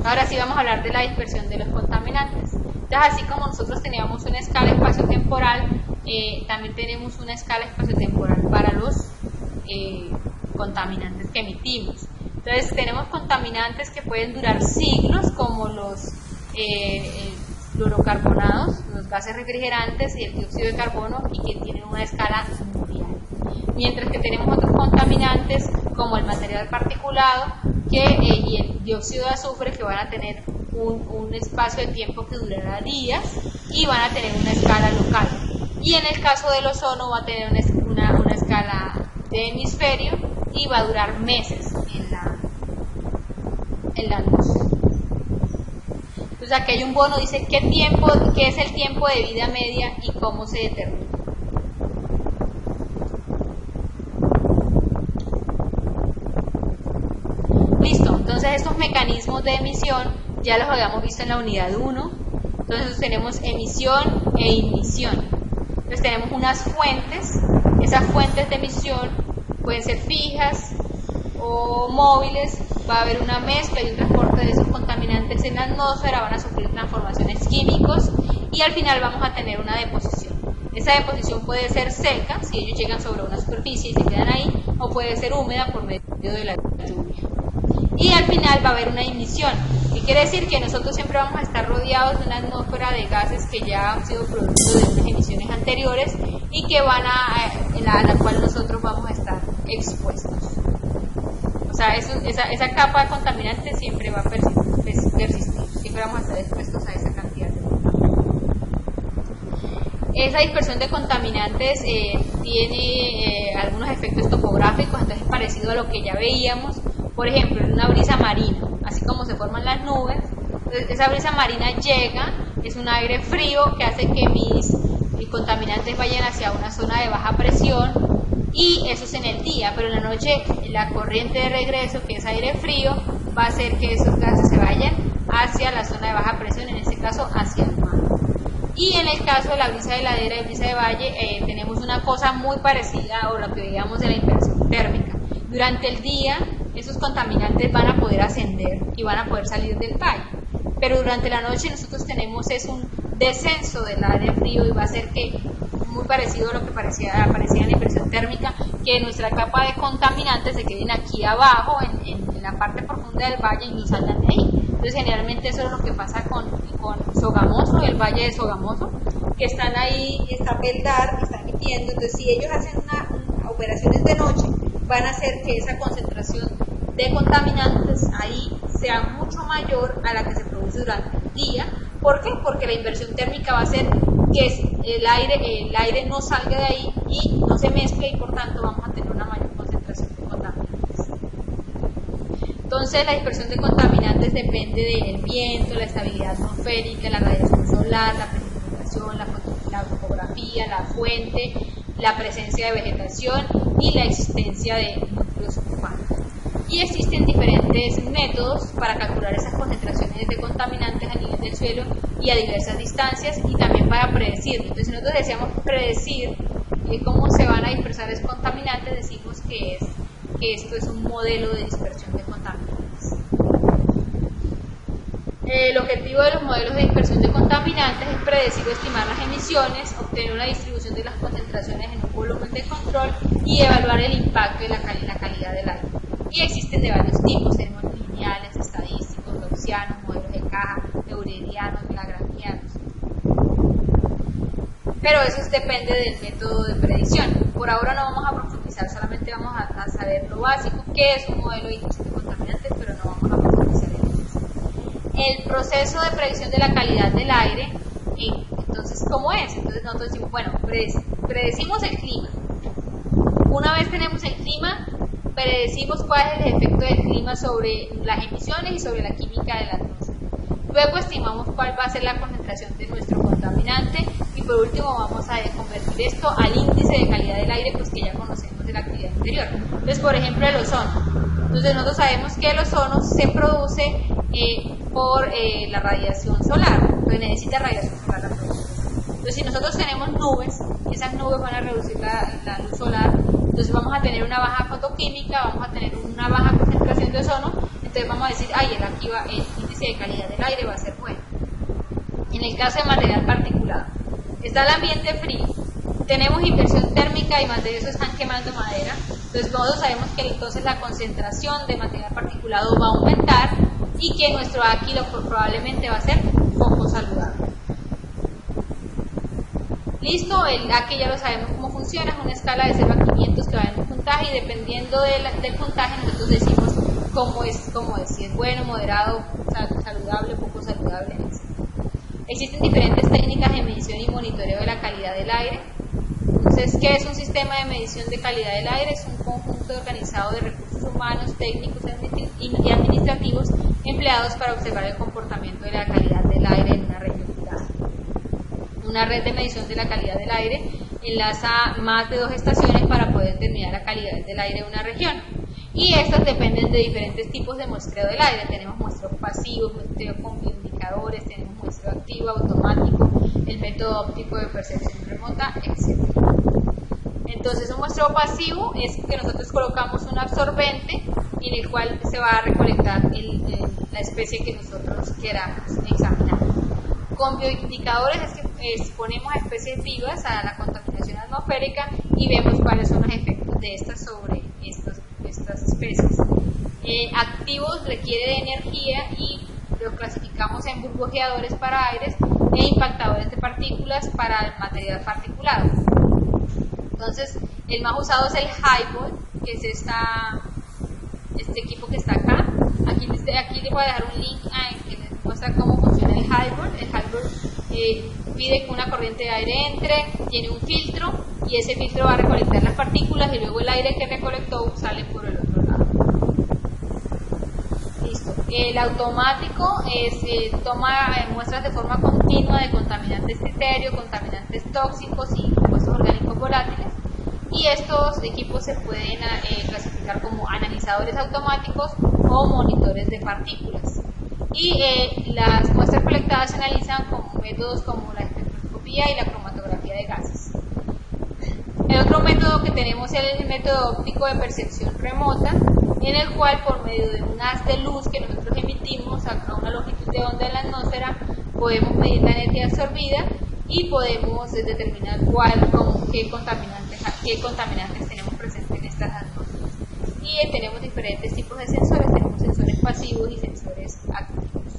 Ahora sí vamos a hablar de la dispersión de los contaminantes. Entonces, así como nosotros teníamos una escala espacio-temporal, también tenemos una escala espacio-temporal para los contaminantes que emitimos. Entonces, tenemos contaminantes que pueden durar siglos, como los fluorocarbonados, los gases refrigerantes y el dióxido de carbono, y que tienen una escala mundial. Mientras que tenemos otros contaminantes, como el material particulado y el dióxido de azufre, que van a tener un espacio de tiempo que durará días y van a tener una escala local. Y en el caso del ozono va a tener una escala de hemisferio y va a durar meses en la luz. Entonces aquí hay un bono, dice qué es el tiempo de vida media y cómo se determina. Listo, entonces estos mecanismos de emisión ya los habíamos visto en la unidad 1. Entonces tenemos emisión e ignición. Entonces tenemos unas fuentes, esas fuentes de emisión pueden ser fijas o móviles, va a haber una mezcla y un transporte de esos contaminantes en la atmósfera, van a sufrir transformaciones químicos y al final vamos a tener una deposición. Esa deposición puede ser seca, si ellos llegan sobre una superficie y se quedan ahí, o puede ser húmeda por medio de la lluvia. Y al final va a haber una ignición, que quiere decir que nosotros siempre vamos a estar rodeados de una atmósfera de gases que ya han sido producto de unas emisiones anteriores y que van a la cual nosotros vamos a estar expuestos. O sea, esa capa de contaminantes siempre va a persistir, siempre vamos a estar expuestos a esa cantidad de contaminantes. Esa dispersión de contaminantes tiene algunos efectos topográficos, entonces es parecido a lo que ya veíamos. Por ejemplo, en una brisa marina, así como se forman las nubes, esa brisa marina llega, es un aire frío que hace que mis contaminantes vayan hacia una zona de baja presión, y eso es en el día, pero en la noche la corriente de regreso, que es aire frío, va a hacer que esos gases se vayan hacia la zona de baja presión, en este caso hacia el mar. Y en el caso de la brisa de ladera y brisa de valle, tenemos una cosa muy parecida a lo que veíamos de la inversión térmica. Durante el día, esos contaminantes van a poder ascender y van a poder salir del valle, pero durante la noche nosotros tenemos un descenso del aire frío y va a ser que, muy parecido a lo que parecía en la inversión térmica, que nuestra capa de contaminantes se queden aquí abajo en la parte profunda del valle y no salgan de ahí. Entonces generalmente eso es lo que pasa con Sogamoso, el valle de Sogamoso, que están ahí, está Beldar, que están emitiendo. Entonces si ellos hacen operaciones de noche, van a hacer que esa concentración de contaminantes ahí sea mucho mayor a la que se produce durante el día. ¿Por qué? Porque la inversión térmica va a hacer que el aire no salga de ahí y no se mezcle, y por tanto vamos a tener una mayor concentración de contaminantes. Entonces la dispersión de contaminantes depende del viento, la estabilidad atmosférica, la radiación solar, la precipitación, la topografía, la fuente, la presencia de vegetación y la existencia de núcleos urbanos. Y existen diferentes métodos para calcular esas concentraciones de contaminantes a nivel del suelo y a diversas distancias, y también para predecirlo. Entonces, si nosotros deseamos predecir cómo se van a dispersar esos contaminantes, decimos que esto es un modelo de dispersión de contaminantes. El objetivo de los modelos de dispersión de contaminantes es predecir o estimar las emisiones, obtener una distribución de las concentraciones en un volumen de control y evaluar el impacto de la calidad del aire. Y existen de varios tipos, tenemos lineales, estadísticos, gaussianos, modelos de caja, eulerianos, lagrangianos. Pero eso depende del método de predicción. Por ahora no vamos a profundizar, solamente vamos a saber lo básico, qué es un modelo de dispersión de contaminantes, pero no vamos a profundizar en eso. El proceso de predicción de la calidad del aire, entonces, ¿cómo es? Entonces nosotros decimos, bueno, predecimos el clima. Una vez tenemos el clima, predecimos cuál es el efecto del clima sobre las emisiones y sobre la química de la atmósfera. Luego estimamos cuál va a ser la concentración de nuestro contaminante, y por último vamos a convertir esto al índice de calidad del aire, pues que ya conocemos de la actividad anterior. Entonces, por ejemplo, el ozono. Entonces nosotros sabemos que el ozono se produce por la radiación solar, entonces necesita radiación solar la producción. Entonces, si nosotros tenemos nubes, esas nubes van a reducir la luz solar, entonces vamos a tener una baja fotoquímica, vamos a tener una baja concentración de ozono, Entonces vamos a decir, aquí va el índice de calidad del aire va a ser bueno. En el caso de material particulado, está el ambiente frío, tenemos inversión térmica y más de eso están quemando madera, entonces nosotros sabemos que entonces la concentración de material particulado va a aumentar y que nuestro AQI probablemente va a ser poco saludable. Listo, el AQI ya lo sabemos cómo funciona, es una escala de 0 a 500 que va en un puntaje y dependiendo del puntaje nosotros decimos cómo es, si es bueno, moderado, saludable, poco saludable, etc. Existen diferentes técnicas de medición y monitoreo de la calidad del aire. Entonces, ¿qué es un sistema de medición de calidad del aire? Es un conjunto organizado de recursos humanos, técnicos y administrativos empleados para observar el comportamiento de la calidad del aire en una región dada. Una red de medición de la calidad del aire enlaza más de 2 estaciones para poder determinar la calidad del aire de una región. Y estas dependen de diferentes tipos de muestreo del aire. Tenemos muestreo pasivo, muestreo con bioindicadores, tenemos muestreo activo, automático, el método óptico de percepción remota, etc. Entonces, un muestreo pasivo es que nosotros colocamos un absorbente en el cual se va a recolectar la especie que nosotros queramos examinar. Con bioindicadores es que exponemos a especies vivas a la contaminación atmosférica y vemos cuáles son los efectos de estas sobre estas especies. Activos requiere de energía y los clasificamos en burbujeadores para aires e impactadores de partículas para el material particulado. Entonces, el más usado es el Highball, que es este equipo que está acá. Aquí les voy a dejar un link que les muestra cómo funciona el Highball. El Highball pide que una corriente de aire entre, tiene un filtro y ese filtro va a recolectar las partículas y luego el aire que recolectó sale por el otro lado. Listo. El automático toma muestras de forma continua de contaminantes etéreo, contaminantes tóxicos y compuestos orgánicos volátiles. Y estos equipos se pueden clasificar como analizadores automáticos o monitores de partículas. Y las muestras colectadas se analizan con métodos como la espectroscopía y la cromatografía de gases. El otro método que tenemos es el método óptico de percepción remota, en el cual por medio de un haz de luz que nosotros emitimos a una longitud de onda en la atmósfera podemos medir la energía absorbida y podemos determinar qué contaminantes tenemos presentes en estas atmósferas. Y tenemos diferentes tipos de sensores, tenemos sensores pasivos y sensores activos.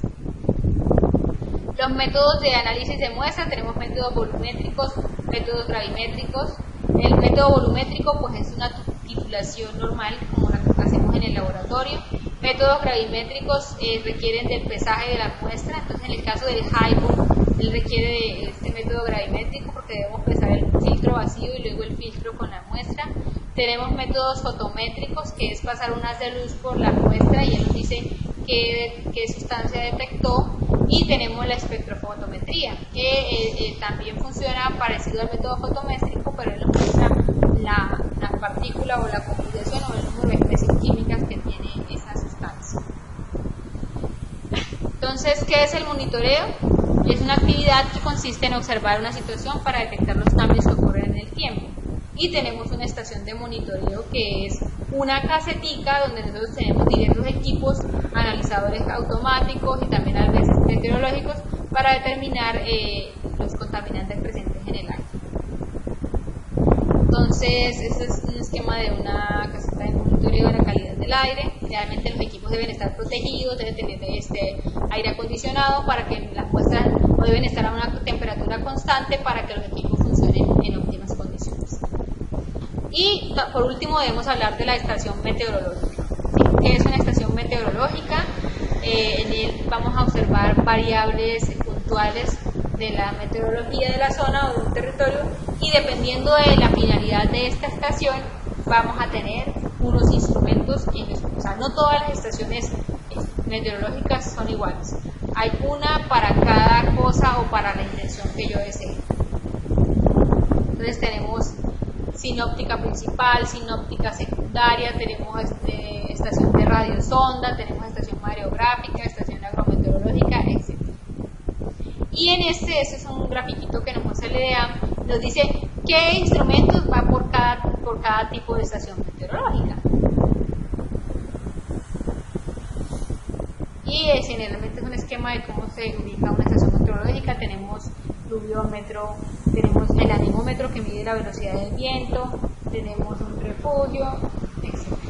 Los métodos de análisis de muestra, tenemos métodos volumétricos, métodos gravimétricos. El método volumétrico pues es una titulación normal como la que hacemos en el laboratorio. Métodos gravimétricos requieren del pesaje de la muestra, entonces en el caso del Highball él requiere de este método gravimétrico porque debemos pesar el filtro vacío y luego el filtro con la muestra. Tenemos métodos fotométricos, que es pasar un haz de luz por la muestra y él nos dice qué sustancia detectó. Y tenemos la espectrofotometría, que también funciona parecido al método fotométrico, pero él nos muestra la partícula o la composición o el número de especies químicas que tiene esa sustancia. Entonces, ¿qué es el monitoreo? Es una actividad que consiste en observar una situación para detectar los cambios que ocurren en el tiempo. Y tenemos una estación de monitoreo que es una casetica donde nosotros tenemos diversos equipos, analizadores automáticos y también a veces meteorológicos para determinar los contaminantes presentes en el aire. Entonces, este es un esquema de una caseta de monitoreo de la calidad del aire. Realmente los equipos deben estar protegidos, deben tener aire acondicionado para que las muestras no deben estar a una temperatura constante para que los equipos funcionen en óptimas condiciones. Y por último debemos hablar de la estación meteorológica. ¿Sí? ¿Qué es una estación meteorológica? En él vamos a observar variables puntuales de la meteorología de la zona o de un territorio y dependiendo de la finalidad de esta estación vamos a tener unos instrumentos o sea, no todas las estaciones meteorológicas son iguales. Hay una para cada cosa o para la intención que yo desee. Entonces tenemos sinóptica principal, sinóptica secundaria, tenemos estación de radiosonda, tenemos estación mareográfica, estación agrometeorológica, etc. Y en este es un grafiquito que nos muestra el IDEAM, nos dice qué instrumentos va por cada tipo de estación meteorológica. y generalmente es un esquema de cómo se ubica una estación meteorológica. Tenemos pluviómetro, tenemos el anemómetro que mide la velocidad del viento, tenemos un refugio,